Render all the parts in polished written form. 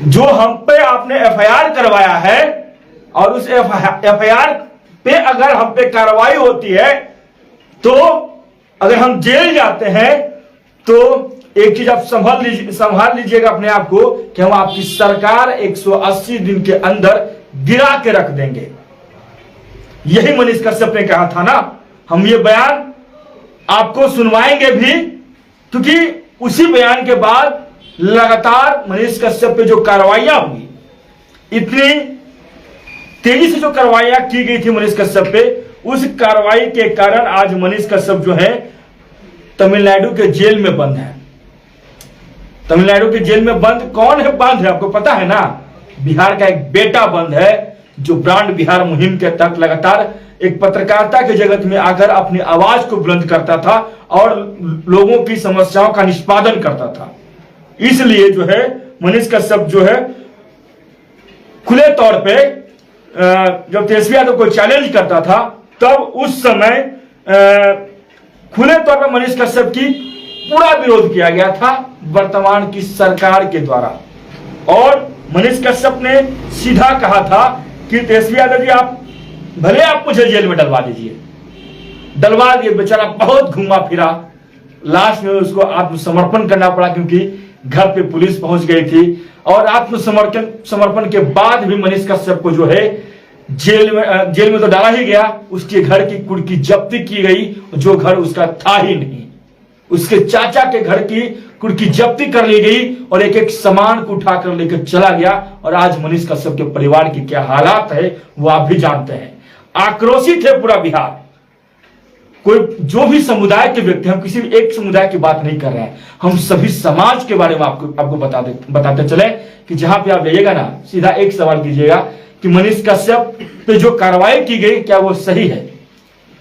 जो हम पे आपने एफआईआर करवाया है और उस एफआईआर पे अगर हम पे कार्रवाई होती है तो अगर हम जेल जाते हैं तो एक चीज आप संभाल लीजिएगा अपने आप को कि हम आपकी सरकार 180 दिन के अंदर गिरा के रख देंगे। यही मनीष कश्यप ने कहा था ना। हम ये बयान आपको सुनवाएंगे भी, क्योंकि उसी बयान के बाद लगातार मनीष कश्यप पे जो कार्रवाइयां हुई, इतनी तेजी से जो कार्रवाइयां की गई थी मनीष कश्यप पे, उस कार्रवाई के कारण आज मनीष कश्यप जो है तमिलनाडु के जेल में बंद है। तमिलनाडु के जेल में बंद कौन है? बंद है आपको पता है ना, बिहार का एक बेटा बंद है जो ब्रांड बिहार मुहिम के तहत लगातार एक पत्रकारिता के जगत में आकर अपनी आवाज को बुलंद करता था और लोगों की समस्याओं का निष्पादन करता था। इसलिए जो है मनीष कश्यप जो है खुले तौर पे जब तेजस्वी यादव को चैलेंज करता था तब उस समय खुले तौर पर मनीष कश्यप की पूरा विरोध किया गया था वर्तमान की सरकार के द्वारा। और मनीष कश्यप ने सीधा कहा था कि तेजस्वी यादव जी आप भले आप मुझे जेल में डलवा दीजिए, डलवा दिए। बेचारा बहुत घूमा फिरा, लास्ट में उसको आत्मसमर्पण करना पड़ा क्योंकि घर पे पुलिस पहुंच गई थी। और आत्मसमर्पण के बाद भी मनीष कश्यप को जो है जेल में तो डाला ही गया, उसके घर की कुर्की जब्ती की गई, जो घर उसका था ही नहीं। उसके चाचा के घर की कुर्की जब्ती कर ली गई और एक एक सामान को उठाकर लेकर चला गया। और आज मनीष कश्यप के परिवार की क्या हालात है वो आप भी जानते हैं। आक्रोशित है पूरा बिहार। कोई जो भी समुदाय के व्यक्ति, हम किसी एक समुदाय की बात नहीं कर रहे हैं, हम सभी समाज के बारे में आपको बताते चले कि जहां पे आप जाइएगा ना, सीधा एक सवाल कीजिएगा कि मनीष कश्यप पे जो कार्रवाई की गई क्या वो सही है?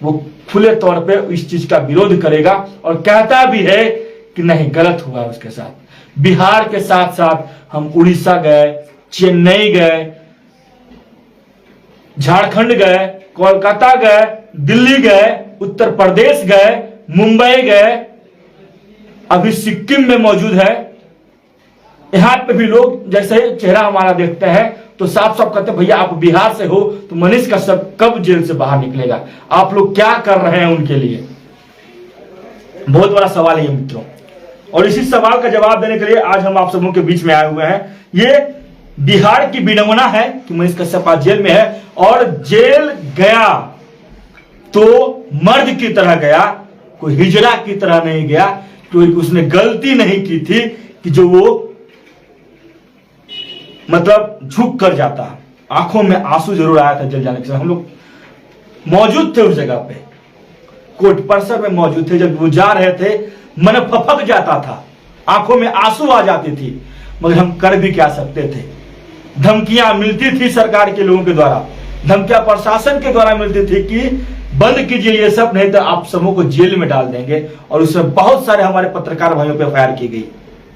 वो खुले तौर पे इस चीज का विरोध करेगा और कहता भी है कि नहीं, गलत हुआ उसके साथ। बिहार के साथ साथ हम उड़ीसा गए, चेन्नई गए, झारखंड गए, कोलकाता गए, दिल्ली गए, उत्तर प्रदेश गए, मुंबई गए, अभी सिक्किम में मौजूद है। यहां पे भी लोग जैसे चेहरा हमारा देखते हैं तो साफ साफ कहते हैं भैया आप बिहार से हो तो मनीष कश्यप कब जेल से बाहर निकलेगा? आप लोग क्या कर रहे हैं उनके लिए? बहुत बड़ा सवाल है ये मित्रों। और इसी सवाल का जवाब देने के लिए आज हम आप सबों के बीच में आए हुए हैं। ये बिहार की विडंबना है कि मनीष कश्यप आज जेल में है और जेल गया तो मर्द की तरह गया, कोई हिजड़ा की तरह नहीं गया। कोई उसने गलती नहीं की थी कि जो वो मतलब झुक कर जाता। आंखों में आंसू जरूर आया था जेल जाने के समय। हम लोग मौजूद थे उस जगह पे, कोर्ट परिसर में मौजूद थे। जब वो जा रहे थे मन फपक जाता था, आंखों में आंसू आ जाती थी, मगर हम कर भी क्या सकते थे? धमकियां मिलती थी सरकार के लोगों के द्वारा, धमकियां प्रशासन के द्वारा मिलती थी कि बंद कीजिए ये सब, नहीं तो आप सबों को जेल में डाल देंगे। और उसमें बहुत सारे हमारे पत्रकार भाइयों पे फायर की गई,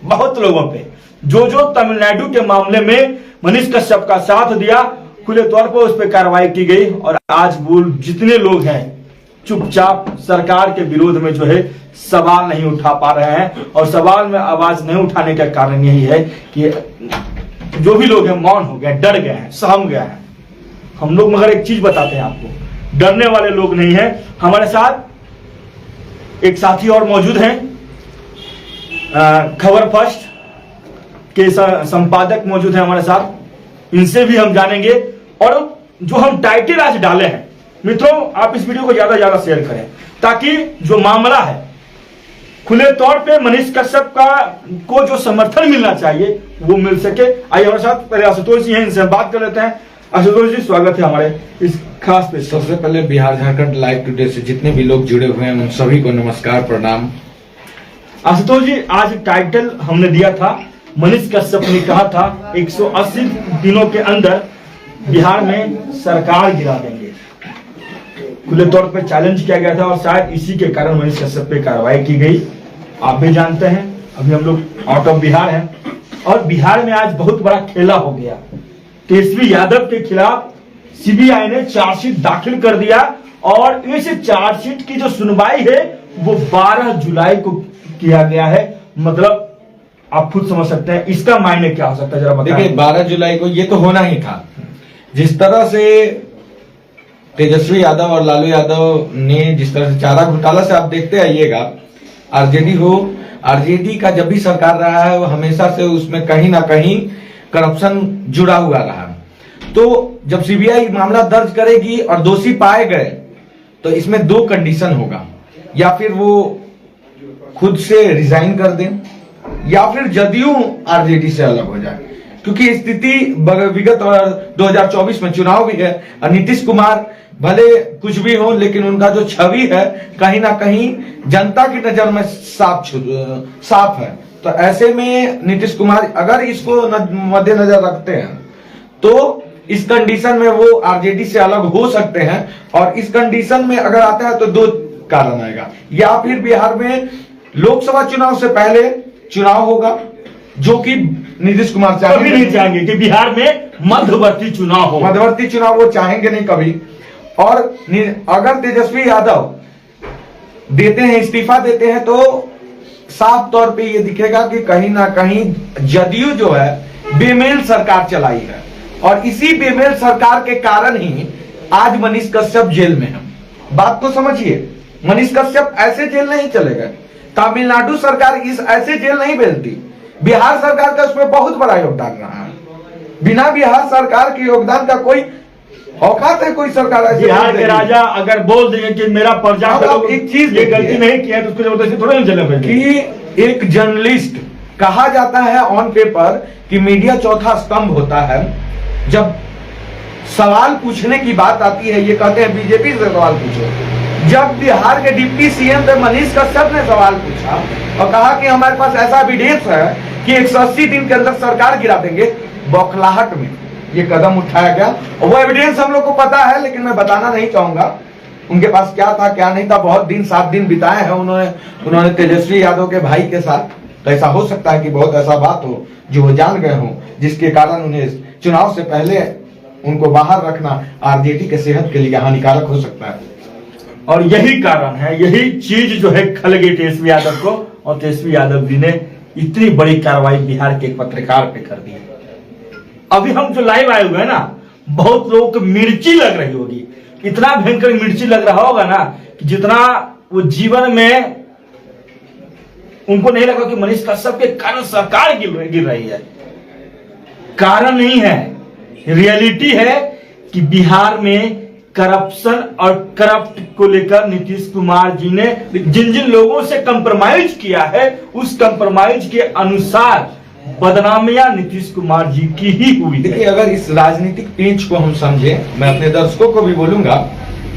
बहुत लोगों पे। जो तमिलनाडु के मामले में मनीष कश्यप का साथ दिया, खुले तौर पर उस पर कार्रवाई की गई। और आज वो जितने लोग हैं चुपचाप सरकार के विरोध में जो है सवाल नहीं उठा पा रहे हैं। और सवाल में आवाज नहीं उठाने का कारण यही है कि जो भी लोग हैं मौन हो गए, डर गए हैं, सहम गए हैं। हम लोग मगर एक चीज बताते हैं आपको, डरने वाले लोग नहीं है। हमारे साथ एक साथी और मौजूद हैं, खबर फर्स्ट के संपादक मौजूद हैं हमारे साथ। इनसे भी हम जानेंगे। और जो हम टाइटल आज डाले हैं मित्रों, आप इस वीडियो को ज्यादा से ज्यादा शेयर करें ताकि जो मामला है खुले तौर पे मनीष कश्यप को जो समर्थन मिलना चाहिए वो मिल सके। आइए हमारे साथ पहले आशुतोष जी हैं, इनसे बात कर लेते हैं। आशुतोष जी स्वागत है हमारे इस खास पे। सबसे पहले बिहार झारखंड लाइव टुडे से जितने भी लोग जुड़े हुए हैं उन सभी को नमस्कार, प्रणाम। आशुतोष जी, आज टाइटल हमने दिया था, मनीष कश्यप ने कहा था 180 दिनों के अंदर बिहार में सरकार गिरा देंगे। खुले तौर पर चैलेंज किया गया था और शायद इसी के कारण मनीष कश्यप पे कार्रवाई की गई। आप भी जानते हैं अभी हम लोग आउट ऑफ बिहार हैं और बिहार में आज बहुत बड़ा खेला हो गया। तेजस्वी यादव के खिलाफ सीबीआई ने चार्जशीट दाखिल कर दिया और इस चार्जशीट की जो सुनवाई है वो 12 जुलाई को किया गया है। मतलब आप खुद समझ सकते हैं इसका मायने क्या हो सकता है, जरा बताएं। देखिए 12 जुलाई को ये तो होना ही था। जिस तरह से तेजस्वी यादव और लालू यादव ने जिस तरह से चारा घोटाला से आप देखते आइएगा, आरजेडी हो, आरजेडी का जब भी सरकार रहा है वो हमेशा से उसमें कहीं ना कहीं करप्शन जुड़ा हुआ रहा। तो जब सीबीआई मामला दर्ज करेगी और दोषी पाए गए तो इसमें दो कंडीशन होगा, या फिर वो खुद से रिजाइन कर दें या फिर जदयू आरजेडी से अलग हो जाए, क्योंकि स्थिति विगत 2024 में चुनाव भी है और नीतीश कुमार भले कुछ भी हो लेकिन उनका जो छवि है कहीं ना कहीं जनता की नजर में साफ है। तो ऐसे में नीतीश कुमार अगर इसको मद्देनजर रखते हैं तो इस कंडीशन में वो आरजेडी से अलग हो सकते हैं। और इस कंडीशन में अगर आता है तो दो कारण आएगा, या फिर बिहार में लोकसभा चुनाव से पहले चुनाव होगा जो कि नीतीश कुमार कभी नहीं चाहेंगे कि बिहार में मध्यवर्ती चुनाव हो। मध्यवर्ती चुनाव वो चाहेंगे नहीं कभी। और अगर तेजस्वी यादव देते हैं, इस्तीफा देते हैं, तो साफ तौर पे ये दिखेगा कि कहीं ना कहीं जदयू जो है बेमेल सरकार चलाई है और इसी बेमेल सरकार के कारण ही आज मनीष कश्यप जेल में है। बात तो समझिए, मनीष कश्यप ऐसे जेल नहीं चले गए, तमिलनाडु सरकार इस ऐसे जेल नहीं भेजती, बिहार सरकार का उसमें बहुत बड़ा योगदान रहा है। बिना बिहार सरकार के योगदान का कोई औकात है कोई सरकार ऐसे बिहार के राजा अगर बोल देंगे कि मेरा प्रजा एक चीज ये गलती नहीं किया तो उसको जबरदस्ती थोड़ा जेल में कि एक जर्नलिस्ट कहा जाता है ऑन पेपर कि मीडिया चौथा स्तंभ होता है। जब सवाल पूछने की बात आती है ये कहते हैं बीजेपी से सवाल पूछो। जब बिहार के डिप्टी सीएम पे मनीष कश्यप ने सवाल पूछा और कहा कि हमारे पास ऐसा एविडेंस है कि 180 दिन के अंदर सरकार गिरा देंगे, बौखलाहट में ये कदम उठाया गया। और वो एविडेंस हम लोग को पता है लेकिन मैं बताना नहीं चाहूंगा उनके पास क्या था क्या नहीं था। बहुत दिन 7 दिन बिताए हैं उन्होंने तेजस्वी यादव के भाई के साथ। तो ऐसा हो सकता है कि बहुत ऐसा बात हो जो वो जान गए हो जिसके कारण उन्हें चुनाव से पहले उनको बाहर रखना आरजेडी के सेहत के लिए हानिकारक हो सकता है। और यही कारण है, यही चीज जो है खल गई तेजस्वी यादव को, और तेजस्वी यादव जी ने इतनी बड़ी कार्रवाई बिहार के एक पत्रकार पे कर दी है। अभी हम जो लाइव आए हुए हैं ना, बहुत लोगों को मिर्ची लग रही होगी, इतना भयंकर मिर्ची लग रहा होगा ना कि जितना वो जीवन में उनको नहीं लगा कि मनीष कश्यप के कारण सरकार गिर रही है। कारण नहीं है, रियलिटी है कि बिहार में करप्शन और करप्ट को लेकर नीतीश कुमार जी ने जिन जिन लोगों से कंप्रोमाइज किया है उस कंप्रोमाइज के अनुसार बदनामियां नीतीश कुमार जी की ही हुई। देखिए अगर इस राजनीतिक पेंच को हम समझे, मैं अपने दर्शकों को भी बोलूंगा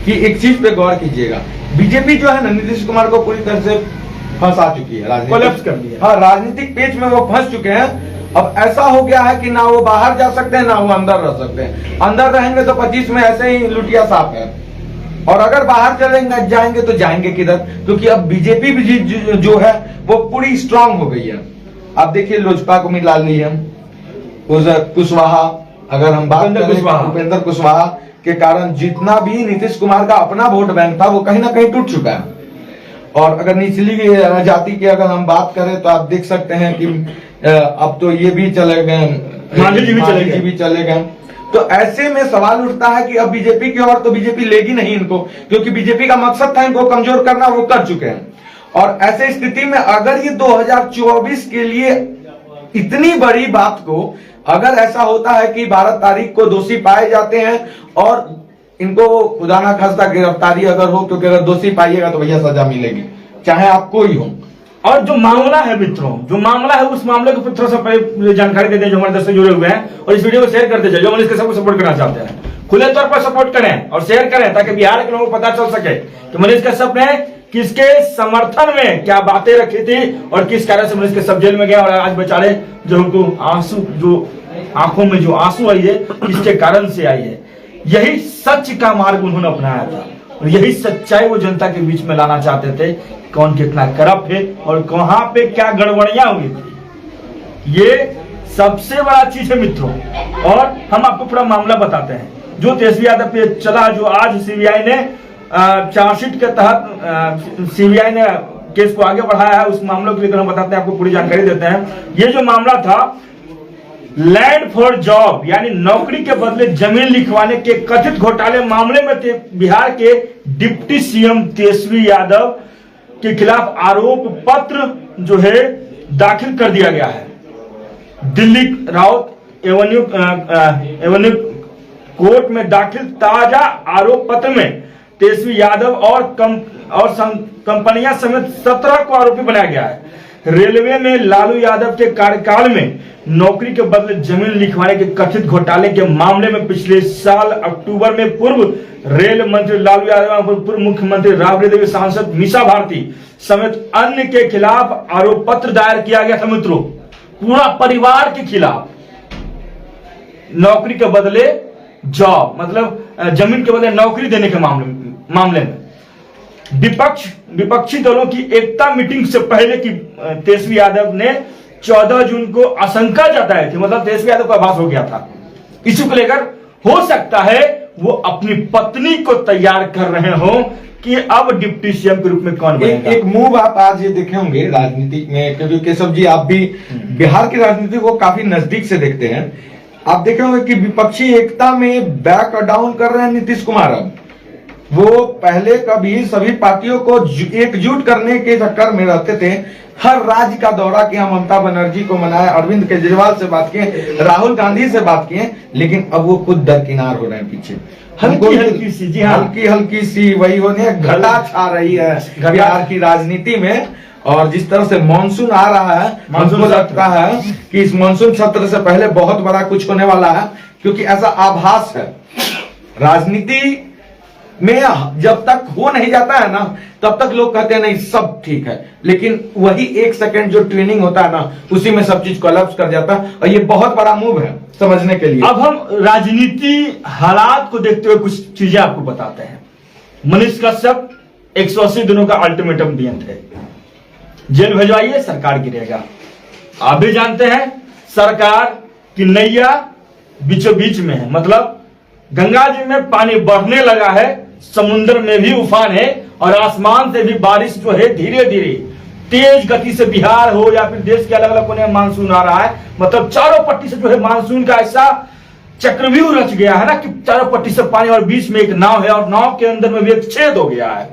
कि एक चीज पे गौर कीजिएगा, बीजेपी जो है ना नीतीश कुमार को पूरी तरह से फंसा चुकी है, राजनीतिक पेंच में वो फंस चुके हैं। अब ऐसा हो गया है कि ना वो बाहर जा सकते हैं ना वो अंदर रह सकते हैं। अंदर रहेंगे तो 25 में ऐसे ही लुटिया साफ है, और अगर बाहर चलेंगे जाएंगे तो जाएंगे किधर, क्योंकि अब बीजेपी भी जो है वो पूरी स्ट्रांग हो गई है। आप देखिए लोजपा को मिला ली है, कुशवाहा, अगर हम बात करें उपेंद्र कुशवाहा के कारण जितना भी नीतीश कुमार का अपना वोट बैंक था वो कहीं ना कहीं टूट चुका है। और अगर निचली जाति की अगर हम बात करें तो आप देख सकते हैं कि अब तो ये भी चले गए, मांझी जी भी चले गए। तो ऐसे में सवाल उठता है कि अब बीजेपी की ओर तो बीजेपी लेगी नहीं इनको, क्योंकि बीजेपी का मकसद था इनको कमजोर करना, वो कर चुके हैं। और ऐसे स्थिति में अगर ये 2024 के लिए इतनी बड़ी बात को अगर ऐसा होता है कि 12 तारीख को दोषी पाए जाते हैं और इनको खुदा ना खास्ता गिरफ्तारी अगर हो, क्योंकि अगर दोषी पाइएगा तो भैया सजा मिलेगी चाहे आप कोई हो। और जो मामला है मित्रों, जो मामला है उस मामले को थोड़ा सा पहले जानकारी देते हैं जो हमारे दर्शक जुड़े हुए हैं, और इस वीडियो को शेयर करते जाइए जो मनीष कश्यप को सपोर्ट करना चाहते हैं। खुले तौर पर सपोर्ट करें और शेयर करें ताकि बिहार के लोगों को पता चल सके कि मनीष कश्यप ने किसके समर्थन में क्या बातें रखी थी और किस कारण से मनीष कश्यप जेल में गया। और आज बेचारे जो उनको आंसू, जो आंखों में जो आंसू आई है किसके कारण से आई है, यही सच का मार्ग उन्होंने अपनाया था और यही सच्चाई वो जनता के बीच में लाना चाहते थे। कौन कितना करप्ट है और कहां पे क्या गड़बड़ियां हुई थी, ये सबसे बड़ा चीज है मित्रों। और हम आपको पूरा मामला बताते हैं जो तेजस्वी यादव पे चला, जो आज सीबीआई ने चार्जशीट के तहत सीबीआई ने केस को आगे बढ़ाया है, उस मामलों को लेकर हम बताते हैं, आपको पूरी जानकारी देते हैं। ये जो मामला था लैंड फॉर जॉब यानी नौकरी के बदले जमीन लिखवाने के कथित घोटाले मामले में बिहार के डिप्टी सीएम तेजस्वी यादव के खिलाफ आरोप पत्र जो है दाखिल कर दिया गया है। दिल्ली राउत एवेन्यू कोर्ट में दाखिल ताजा आरोप पत्र में तेजस्वी यादव और कंपनियां समेत 17 को आरोपी बनाया गया है। रेलवे में लालू यादव के कार्यकाल में नौकरी के बदले जमीन लिखवाने के कथित घोटाले के मामले में पिछले साल अक्टूबर में पूर्व रेल मंत्री लालू यादव, पूर्व मुख्यमंत्री राबड़ी देवी, सांसद मीसा भारती समेत अन्य के खिलाफ आरोप पत्र दायर किया गया था। मित्रों, पूरा परिवार के खिलाफ नौकरी के बदले जॉब मतलब जमीन के बदले नौकरी देने के मामले में विपक्षी दलों की एकता मीटिंग से पहले की तेजस्वी यादव ने 14 जून को आशंका जताई थी, मतलब तेजस्वी यादव को आभास हो गया था। इसी को लेकर हो सकता है वो अपनी पत्नी को तैयार कर रहे हो कि अब डिप्टी सीएम के रूप में कौन बनेगा। एक मूव आप आज ये देखे होंगे राजनीति में, क्योंकि केशव जी आप भी बिहार की राजनीति को काफी नजदीक से देखते हैं। आप देखे होंगे कि विपक्षी एकता में बैक और डाउन कर रहे हैं नीतीश कुमार। अब वो पहले कभी सभी पार्टियों को एकजुट करने के चक्कर में रहते थे, हर राज्य का दौरा किया, ममता बनर्जी को मनाया, अरविंद केजरीवाल से बात किए, राहुल गांधी से बात किए, लेकिन अब वो खुद दरकिनार हो रहे हैं पीछे। हल्की हल्की सी, जी हाँ, हल्की सी वही होने घटा छा रही है बिहार की राजनीति में। और जिस तरह से मानसून आ रहा है, हमको लगता है कि इस मानसून सत्र से पहले बहुत बड़ा कुछ होने वाला है, क्योंकि ऐसा आभास है। राजनीति में जब तक हो नहीं जाता है ना, तब तक लोग कहते हैं नहीं सब ठीक है, लेकिन वही एक सेकंड जो ट्रेनिंग होता है ना, उसी में सब चीज कोलैप्स कर जाता है। और ये बहुत बड़ा मूव है समझने के लिए। अब हम राजनीति हालात को देखते हुए कुछ चीजें आपको बताते हैं। मनीष कश्यप 180 दिनों का अल्टीमेटम दिए थे, जेल भेजवाइए सरकार गिरेगा। आप भी जानते हैं सरकार की नैया बीचों बीच में है, मतलब गंगा जी में पानी बढ़ने लगा है, समुद्र में भी उफान है और आसमान से भी बारिश जो है धीरे धीरे तेज गति से बिहार हो या फिर देश के अलग अलग कोने में मानसून आ रहा है। मतलब चारों पट्टी से जो है मानसून का ऐसा चक्रव्यूह रच गया है ना कि चारों पट्टी से पानी, और बीच में एक नाव है और नाव के अंदर में भी एक छेद हो गया है।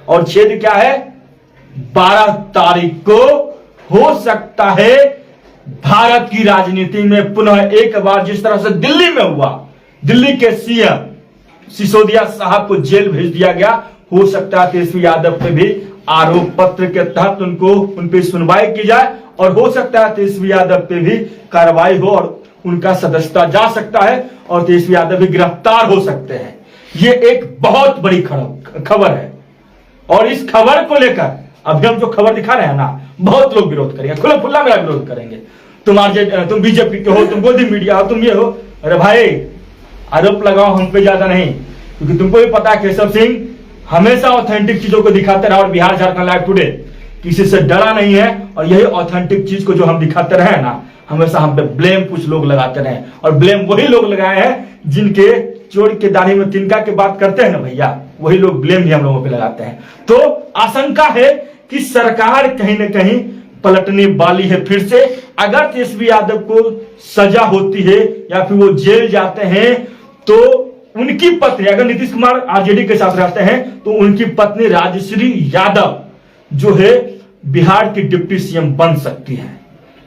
और छेद क्या है? 12 तारीख को हो सकता है भारत की राजनीति में पुनः एक बार जिस तरह से दिल्ली में हुआ, दिल्ली के सीएम सिसोदिया साहब को जेल भेज दिया गया, हो सकता है तेजस्वी यादव पे भी आरोप पत्र के तहत उन पे सुनवाई की जाए और हो सकता है तेजस्वी यादव पे भी कार्रवाई हो और उनका सदस्यता जा सकता है और तेजस्वी यादव भी गिरफ्तार हो सकते हैं। ये एक बहुत बड़ी खबर है और इस खबर को लेकर अभी हम जो खबर दिखा रहे हैं ना, बहुत लोग विरोध करेंगे, खुला खुला मेरा विरोध करेंगे। तुम बीजेपी के हो, तुम गोदी मीडिया हो, तुम ये हो। अरे भाई, आरोप लगाओ हम पे ज्यादा नहीं, क्योंकि तुमको भी पता है केशव सिंह हमेशा ऑथेंटिक चीजों को दिखाते रहा और बिहार झारखंड लाइव टुडे किसी से डरा नहीं है। और यही ऑथेंटिक चीज को जो हम दिखाते रहे ना, हमेशा हम पे ब्लेम कुछ लोग लगाते रहे और ब्लेम वही लोग लगाए हैं जिनके चोर के दाढ़ी में तिनका की बात करते हैं ना भैया, वही लोग ब्लेम भी हम लोगों पे लगाते हैं। तो आशंका है कि सरकार कहीं ना कहीं पलटने वाली है फिर से। अगर तेजस्वी यादव को सजा होती है या फिर वो जेल जाते हैं तो उनकी पत्नी, अगर नीतीश कुमार आरजेडी के साथ रहते हैं तो उनकी पत्नी राजश्री यादव जो है बिहार की डिप्टी सीएम बन सकती है।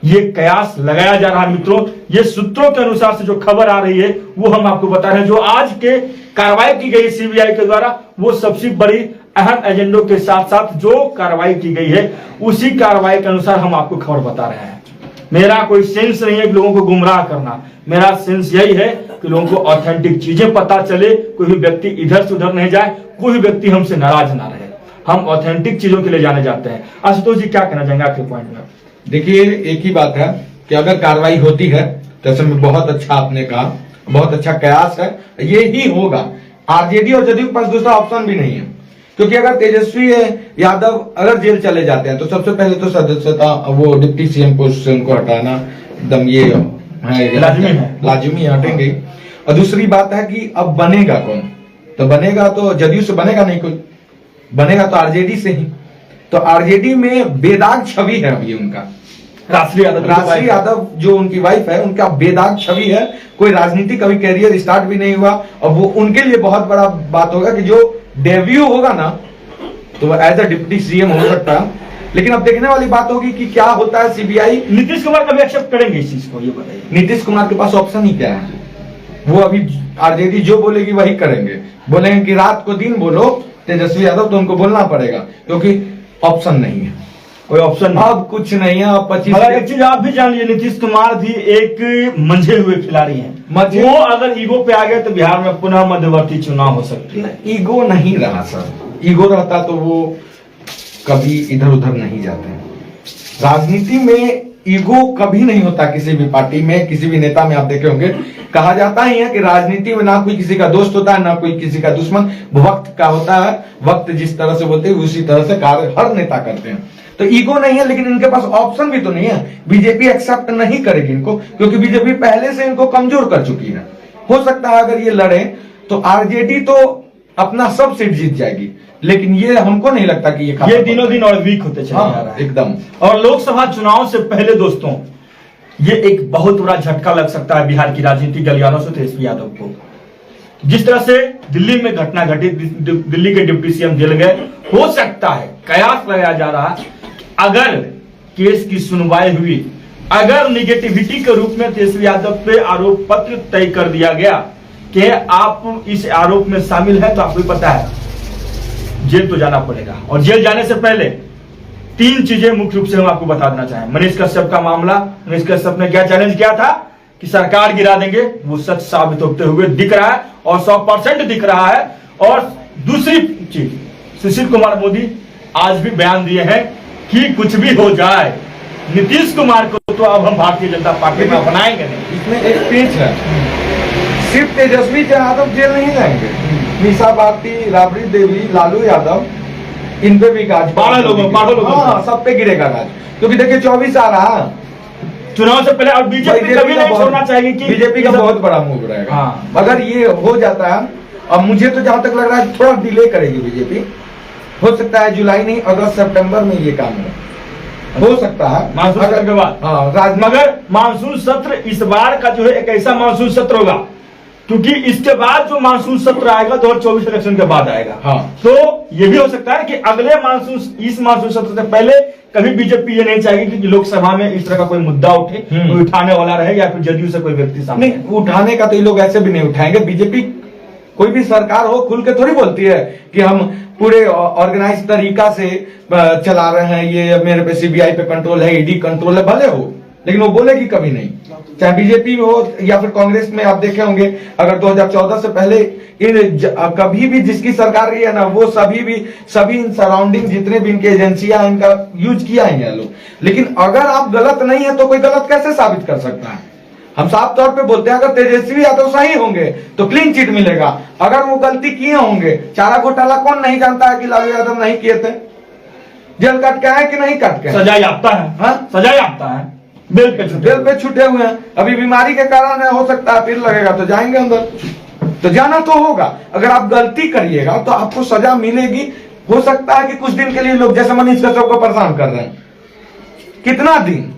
ये कयास लगाया जा रहा है मित्रों। ये सूत्रों के अनुसार से जो खबर आ रही है वो हम आपको बता रहे हैं। जो आज के कार्रवाई की गई सीबीआई के द्वारा, वो सबसे बड़ी अहम एजेंडों के साथ साथ जो कार्रवाई की गई है उसी कार्रवाई के अनुसार हम आपको खबर बता रहे हैं। मेरा कोई सेंस नहीं है कि लोगों को गुमराह करना, मेरा सेंस यही है कि लोगों को ऑथेंटिक चीजें पता चले, कोई भी व्यक्ति इधर से उधर नहीं जाए, कोई भी व्यक्ति हमसे नाराज ना रहे। हम ऑथेंटिक चीजों के लिए जाने जाते हैं। आशुतोष जी क्या कहना चाहेंगे आपके पॉइंट में? देखिए, एक ही बात है कि अगर कार्रवाई होती है तो ऐसे में बहुत अच्छा आपने कहा, बहुत अच्छा कयास है, ये ही होगा। आरजेडी और जदयू के पास दूसरा ऑप्शन भी नहीं है, क्योंकि अगर तेजस्वी यादव अगर जेल चले जाते हैं तो सबसे पहले तो सदस्यता, वो डिप्टी सीएम पोस्ट से उनको हटाना एकदम ये लाजिमी हटेंगे। और दूसरी बात है कि अब बनेगा कौन? तो बनेगा तो जदयू से बनेगा नहीं, कोई बनेगा तो आरजेडी से ही। तो आरजेडी में बेदाग छवि है अभी उनका। राष्ट्रीय यादव जो उनकी वाइफ है, उनका बेदाग छवि है। कोई राजनीति कभी कैरियर स्टार्ट भी नहीं हुआ, और वो उनके लिए बहुत बड़ा बात होगा कि जो डेब्यू होगा ना, तो एज अ डिप्टी सीएम हो सकता है। लेकिन अब देखने वाली बात होगी कि क्या होता है। सीबीआई नीतीश कुमार कभी एक्सेप्ट करेंगे इस चीज को, ये बताइए। नीतीश कुमार के पास ऑप्शन ही क्या है? वो अभी आरजेडी जो बोलेगी वही करेंगे। बोलेंगे कि रात को दिन बोलो तेजस्वी यादव, तो उनको बोलना पड़ेगा, क्योंकि ऑप्शन नहीं है, कोई ऑप्शन नहीं। अब कुछ नहीं है। अब 25 एक चीज आप भी जान लीजिए, नीतीश कुमार भी एक मंझे हुए खिलाड़ी हैं। वो अगर ईगो पे आ गए तो बिहार में पुनः मध्यवर्ती चुनाव हो सकते हैं। ईगो नहीं रहा सर, ईगो रहता तो वो कभी इधर उधर नहीं जाते। राजनीति में ईगो कभी नहीं होता, किसी भी पार्टी में, किसी भी नेता में आप देखे होंगे। कहा जाता ही है कि राजनीति में ना कोई किसी का दोस्त होता है, ना कोई किसी का दुश्मन, वक्त का होता है। वक्त जिस तरह से बोलते हैं उसी तरह से कार्य हर नेता करते हैं। तो ईगो नहीं है, लेकिन इनके पास ऑप्शन भी तो नहीं है। बीजेपी एक्सेप्ट नहीं करेगी इनको, क्योंकि बीजेपी पहले से इनको कमजोर कर चुकी है। हो सकता है अगर ये लड़े तो आरजेडी तो अपना सब सीट जीत जाएगी, लेकिन ये हमको नहीं लगता कि ये दिनों दिन और वीक होते चले जा रहा है एकदम। और लोकसभा चुनाव से पहले दोस्तों, ये एक बहुत बड़ा झटका लग सकता है बिहार की राजनीतिक गलियारों से तेजस्वी यादव को। जिस तरह से दिल्ली में घटना घटी, दिल्ली के डिप्टी सीएम जेल गए, हो सकता है, कयास लगाया जा रहा है, अगर केस की सुनवाई हुई, अगर निगेटिविटी के रूप में तेजस्वी यादव पे आरोप पत्र तय कर दिया गया कि आप इस आरोप में शामिल हैं, तो आपको पता है जेल तो जाना पड़ेगा। और जेल जाने से पहले 3 चीजें मुख्य रूप से हम आपको बता देना चाहें। मनीष कश्यप का मामला, मनीष कश्यप ने क्या चैलेंज किया था कि सरकार गिरा देंगे, वो सच साबित होते हुए दिख रहा है और 100% दिख रहा है। और दूसरी चीज, सुशील कुमार मोदी आज भी बयान दिए हैं कि कुछ भी हो जाए, नीतीश कुमार को तो अब हम भारतीय जनता पार्टी में अपनाएंगे नहीं। इसमें एक पेच है, सिर्फ तेजस्वी यादव जेल नहीं जाएंगे, मीसा भारती, राबड़ी देवी, लालू यादव, इन पे भी गाज 12 लोगों सब पे गिरेगा गाज। क्योंकि देखिए 24 आ रहा चुनाव से पहले, और बीजेपी कभी नहीं छोड़ना चाहिए कि बीजेपी का बहुत बड़ा मूव रहेगा। हाँ। अगर ये हो जाता है, अब मुझे तो जहां तक लग रहा है थोड़ा डिले करेगी बीजेपी। हो सकता है जुलाई नहीं, अगस्त सितंबर में ये काम हो सकता है, मानसून सत्र के बाद। हाँ, मगर मानसून सत्र इस बार का जो है एक ऐसा मानसून सत्र होगा, क्योंकि इसके बाद जो मानसून सत्र आएगा 2024 इलेक्शन के बाद आएगा। हाँ। तो ये भी हो सकता है कि अगले मानसून, इस मानसून सत्र से पहले कभी बीजेपी ये नहीं चाहेगी कि लोकसभा में इस तरह का कोई मुद्दा उठे, कोई उठाने वाला रहे, या फिर जदयू से कोई व्यक्ति सामने। नहीं, उठाने का तो ये लोग ऐसे भी नहीं उठाएंगे। बीजेपी कोई भी सरकार हो खुल के थोड़ी बोलती है कि हम पूरे ऑर्गेनाइज तरीका से चला रहे हैं, ये मेरे पे सीबीआई पे कंट्रोल है, ईडी कंट्रोल है, भले हो, लेकिन वो बोलेगी कभी नहीं। चाहे बीजेपी हो या फिर कांग्रेस में आप देखे होंगे, अगर 2014 से पहले कभी भी जिसकी सरकार रही है ना, वो सभी सराउंडिंग जितने भी इनके एजेंसियां, इनका यूज किया है लोग। लेकिन अगर आप गलत नहीं है तो कोई गलत कैसे साबित कर सकता है? हम साफ तौर पे बोलते हैं, अगर तेजस्वी यादव सही होंगे तो क्लीन चिट मिलेगा। अगर वो गलती किए होंगे, चारा घोटाला कौन नहीं जानता है कि लालू यादव नहीं किए थे? जेल कट के आए कि नहीं कट के? सजा याफ्ता है, सजा याफ्ता है, बेल पे छूटे हुए हैं। अभी बीमारी के कारण है, हो सकता है फिर लगेगा तो जाएंगे अंदर, तो जाना तो होगा। अगर आप गलती करिएगा तो आपको सजा मिलेगी। हो सकता है कि कुछ दिन के लिए लोग, जैसे मनीष कश्यप को परेशान कर रहे हैं, कितना दिन?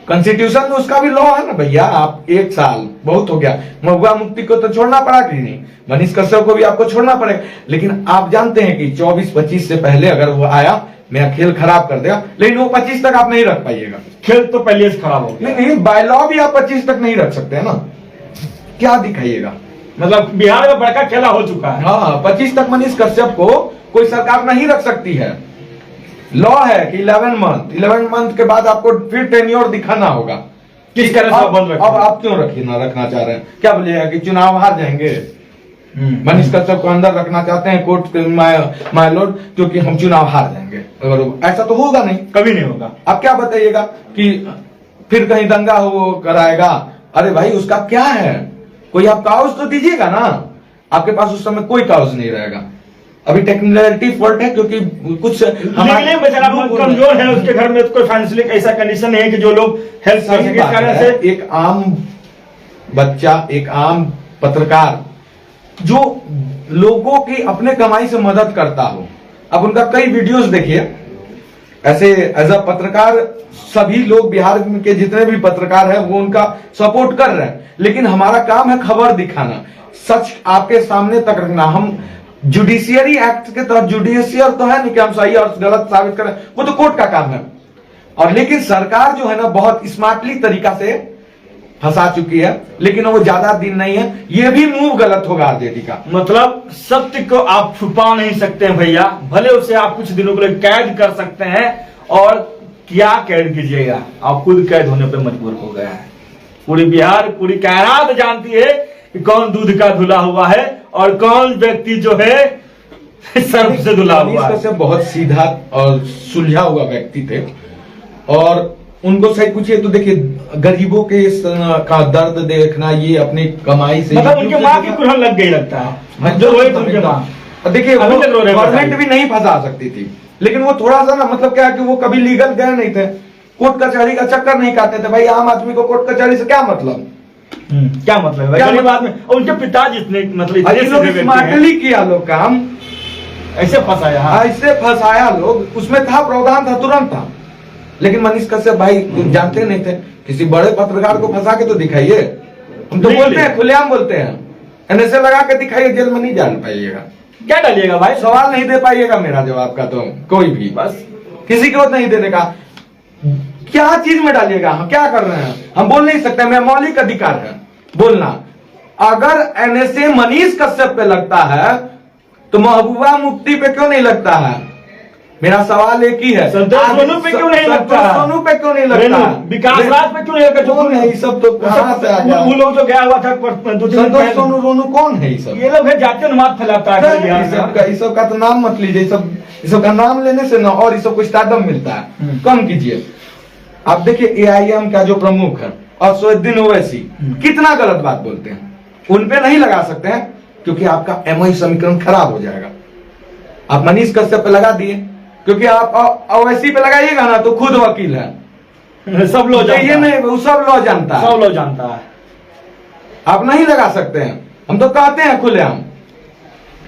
कॉन्स्टिट्यूशन में उसका भी लॉ है ना भैया, आप 1 साल बहुत हो गया। महुआ मुफ्ती को तो छोड़ना पड़ा कि नहीं, मनीष कश्यप को भी आपको छोड़ना पड़ेगा। लेकिन आप जानते हैं कि 24-25 से पहले अगर वो आया, मेरा खेल खराब कर देगा, लेकिन वो 25 तक आप नहीं रख पाइएगा। खेल तो पहले से खराब हो गया। नहीं, बाय लॉ भी आप 25 तक नहीं रख सकते है ना, क्या दिखाइएगा? मतलब बिहार में बड़का खेला हो चुका है। हाँ, 25 तक मनीष कश्यप को कोई सरकार नहीं रख सकती है। लॉ है कि 11 मंथ के बाद आपको फिर टेन्योर दिखाना होगा। किस तरह से बंद रखें? अब आप क्यों रखना चाह रहे हैं? क्या बोलिएगा कि चुनाव हार जाएंगे? मनीष कश्यप को अंदर रखना चाहते हैं कोर्ट माय लॉर्ड, क्योंकि हम चुनाव हार जाएंगे। अगर ऐसा तो होगा नहीं, कभी नहीं होगा। आप क्या बताइएगा कि फिर कहीं दंगा हो कराएगा? अरे भाई, उसका क्या है? कोई आप काउज तो दीजिएगा ना। आपके पास उस समय कोई काउज नहीं रहेगा। अभी टेक्निकलिटी फॉल्ट है, क्योंकि कुछ बेचारा कमजोर है, उसके घर में कोई फाइनेंशियल ऐसा कंडीशन नहीं है कि जो लोग हेल्प कर सके। इस कारण से एक आम बच्चा, एक आम पत्रकार जो लोगों की अपने कमाई से मदद करता हो, अब उनका कई वीडियोस देखिए, ऐसे एज अ पत्रकार सभी लोग बिहार के जितने भी पत्रकार हैं वो उनका सपोर्ट कर रहे हैं, लेकिन हमारा काम है खबर दिखाना, सच आपके सामने तक रखना। हम जुडिशियरी एक्ट के तहत जुडिशियर तो है नहीं कि हम सही और गलत साबित करें, वो तो कोर्ट का काम है। और लेकिन सरकार जो है ना बहुत स्मार्टली तरीका से फंसा चुकी है, लेकिन वो ज्यादा दिन नहीं है, ये भी मूव गलत होगा आरजेडी का। मतलब सत्य को आप छुपा नहीं सकते हैं भैया, भले उसे आप कुछ दिनों के लिए कैद कर सकते हैं, और क्या कैद कीजिएगा, आप खुद कैद होने पर मजबूर हो गया है। पूरी बिहार, पूरी कायनात जानती है कि कौन दूध का धुला हुआ है और कौन व्यक्ति जो है सर्फ से धुला हुआ है। बहुत सीधा और सुलझा हुआ व्यक्ति थे, और उनको सही पूछिए तो देखिए गरीबों के का दर्द देखना, ये अपनी कमाई से, मतलब उनके माँ की कुल्हड़ लग गई लगता है जो रोए उनके माँ। देखिए गवर्नमेंट भी नहीं फंसा सकती थी, लेकिन वो थोड़ा सा ना मतलब क्या है कि वो कभी लीगल गए नहीं थे, कोर्ट कचहरी का चक्कर नहीं काटते थे। भाई आम आदमी को कोर्ट कचहरी से क्या मतलब, क्या मतलब है गरीब आदमी। और उनके पिताजी इतने मतलब स्मार्टली किया लोग काम, ऐसे फंसाया, ऐसे फंसाया लोग, उसमें था प्रावधान था, तुरंत था। लेकिन मनीष कश्यप भाई जानते नहीं थे, किसी बड़े पत्रकार को फंसा के तो दिखाइए। हम तो बोलते हैं, खुलेआम बोलते हैं, एनएसए लगा के दिखाइए, जेल में नहीं जान पाइएगा। क्या डालिएगा भाई, सवाल नहीं दे पाइएगा मेरा जवाब का, तो कोई भी बस किसी को नहीं देने का, क्या चीज में डालिएगा, हम क्या कर रहे हैं, हम बोल नहीं सकते, मैं मौलिक अधिकार है बोलना। अगर एनएसए मनीष कश्यप पे लगता है तो महबूबा मुफ्ती पे क्यों नहीं लगता है? मेरा सवाल एक ही है, संतोष सोनू पे क्यों नहीं लगता, सोनू पे क्यों नहीं लगता, विकास राज पे क्यों नहीं लगता, कौन है ये सब, तो कहां से आ गया? वो लोग जो गया हुआ था संतोष सोनू रोनू कौन है ये सब? ये लोग है जातीय उन्माद फैलाता है इस सब का तो नाम मत लीजिए, इस सब का नाम लेने से ना और इस सब को स्टार्टअप मिलता है, कम कीजिए। आप देखिए एआईएम का जो प्रमुख है असदुद्दीन ओवैसी कितना गलत बात बोलते हैं, उन पे नहीं लगा सकते हैं क्योंकि आपका एमआई समीकरण खराब हो जाएगा। आप मनीष कश्यप पे लगा दिए, क्योंकि आप ओवैसी पे लगाइएगा ना तो खुद वकील है, सब लोग जानता ये नहीं, वो सब लोग जानता है, सब लोग जानता है, आप नहीं लगा सकते हैं। हम तो कहते हैं खुलेआम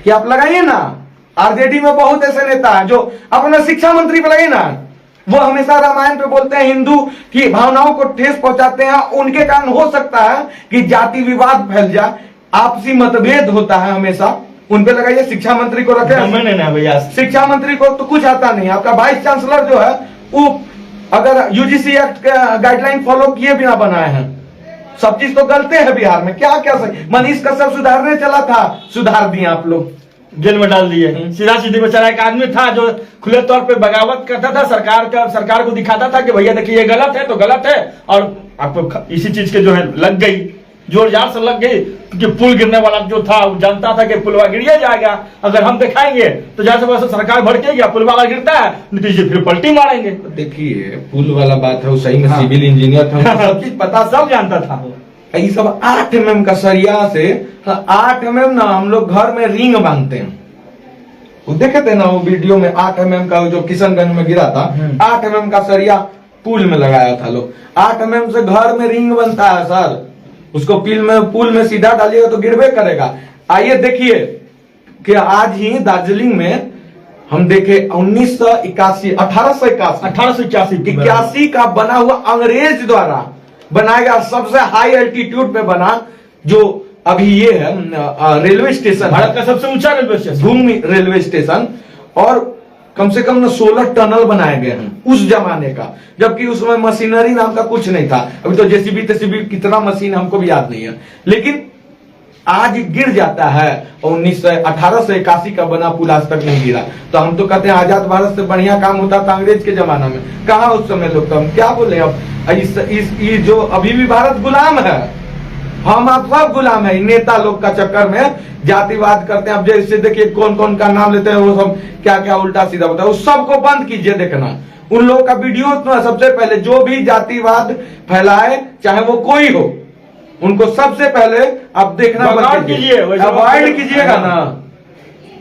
कि आप लगाइए ना। आरजेडी में बहुत ऐसे नेता हैं जो अपना शिक्षा मंत्री पे लगे ना, वो हमेशा रामायण पे बोलते हैं, हिंदू की भावनाओं को ठेस पहुंचाते हैं, उनके कारण हो सकता है कि जाति विवाद फैल जाए, आपसी मतभेद होता है हमेशा, उन पे लगाइए। शिक्षा मंत्री को रखे, भैया शिक्षा मंत्री को तो कुछ आता नहीं, आपका वाइस चांसलर जो है वो अगर यूजीसी एक्ट का गाइडलाइन फॉलो किए बिना बनाए हैं, सब चीज तो गलते हैं बिहार में, क्या क्या सही। मनीष कश्यप सुधारने चला था, सुधार दिए आप लोग, जेल में डाल दिए। सीधा सीधी बेचारा एक आदमी था जो खुले तौर पे बगावत करता था, सरकार को दिखाता था कि भैया देखिए ये गलत है तो गलत है, और आपको इसी चीज के जो है लग गई, जोर जार से लग गई कि पुल गिरने वाला जो था वो जानता था कि पुलवा गिरिया जाएगा, अगर हम दिखाएंगे तो जैसे वैसे सरकार भड़केगी, पुलवा अगर गिरता है नीतीश जी फिर पलटी मारेंगे। देखिए पुल वाला बात है, वो सही में सिविल इंजीनियर था, सब चीज पता, सब जानता था। ये सब 8 mm का सरिया से, 8 mm ना हम लोग घर में रिंग बांधते हैं, वो देखे थे ना वो वीडियो में, 8 mm का जो किशनगंज में गिरा था, 8 mm का सरिया पुल में लगाया था लोग। 8 mm से घर में रिंग बनता है सर, उसको पुल में सीधा डालिएगा तो गिरबे करेगा। आइए देखिए कि आज ही दार्जिलिंग में हम देखे 1881 का बना हुआ, अंग्रेज द्वारा बनाया गया सबसे हाई एल्टीट्यूड पे बना, जो अभी ये है रेलवे स्टेशन, भारत का सबसे ऊंचा रेलवे स्टेशन, भूमि रेलवे स्टेशन, और कम से कम 16 टनल बनाए गए हैं उस जमाने का, जबकि उसमें मशीनरी नाम का कुछ नहीं था। अभी तो जेसीबी तेसीबी कितना मशीन हमको भी याद नहीं है, लेकिन आज गिर जाता है। 1881 का बना पुल आज तक नहीं गिरा, तो हम तो कहते हैं आजाद भारत से बढ़िया काम होता था अंग्रेज के जमाना में। कहा उस समय लोग, तो हम क्या बोले अब, इस जो अभी भी भारत गुलाम है, हम आप सब गुलाम है, नेता लोग का चक्कर में जातिवाद करते हैं। अब जैसे देखिए कौन कौन का नाम लेते हैं, वो सब क्या क्या उल्टा सीधा होता है, उस सबको बंद कीजिए देखना। उन लोगों का वीडियो तो सबसे पहले जो भी जातिवाद फैलाए, चाहे वो कोई हो, उनको सबसे पहले आप देखना बंद कीजिए, अवॉइड कीजिएगा ना,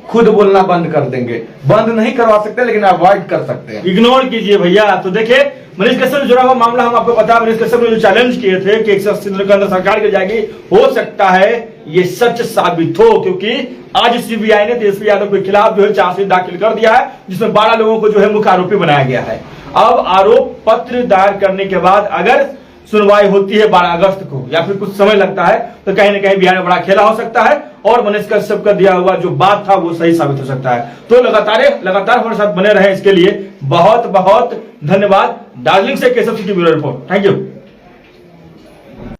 खुद बोलना बंद कर देंगे। बंद नहीं करवा सकते लेकिन अवॉइड कर सकते हैं, इग्नोर कीजिए भैया। तो देखिए मनीष कश्यप से जुड़ा हुआ मामला हम आपको पता है, मनीष कश्यप ने जो चैलेंज किए थे कि 180 दिनों के अंदर सरकार गिर जाएगी, हो सकता है ये सच साबित हो, क्योंकि आज सीबीआई ने तेजस्वी यादव के खिलाफ जो है चार्जशीट दाखिल कर दिया है, जिसमें 12 लोगों को जो है मुख्य आरोपी बनाया गया है। अब आरोप पत्र दायर करने के बाद अगर सुनवाई होती है 12 अगस्त को या फिर कुछ समय लगता है, तो कहीं ना कहीं बिहार में बड़ा खेला हो सकता है और मनीष कश्यप का दिया हुआ जो बात था वो सही साबित हो सकता है। तो लगातार हमारे साथ बने रहे, इसके लिए बहुत बहुत धन्यवाद। दार्जिलिंग से केशव सिंह की ब्यूरो रिपोर्ट। Thank you.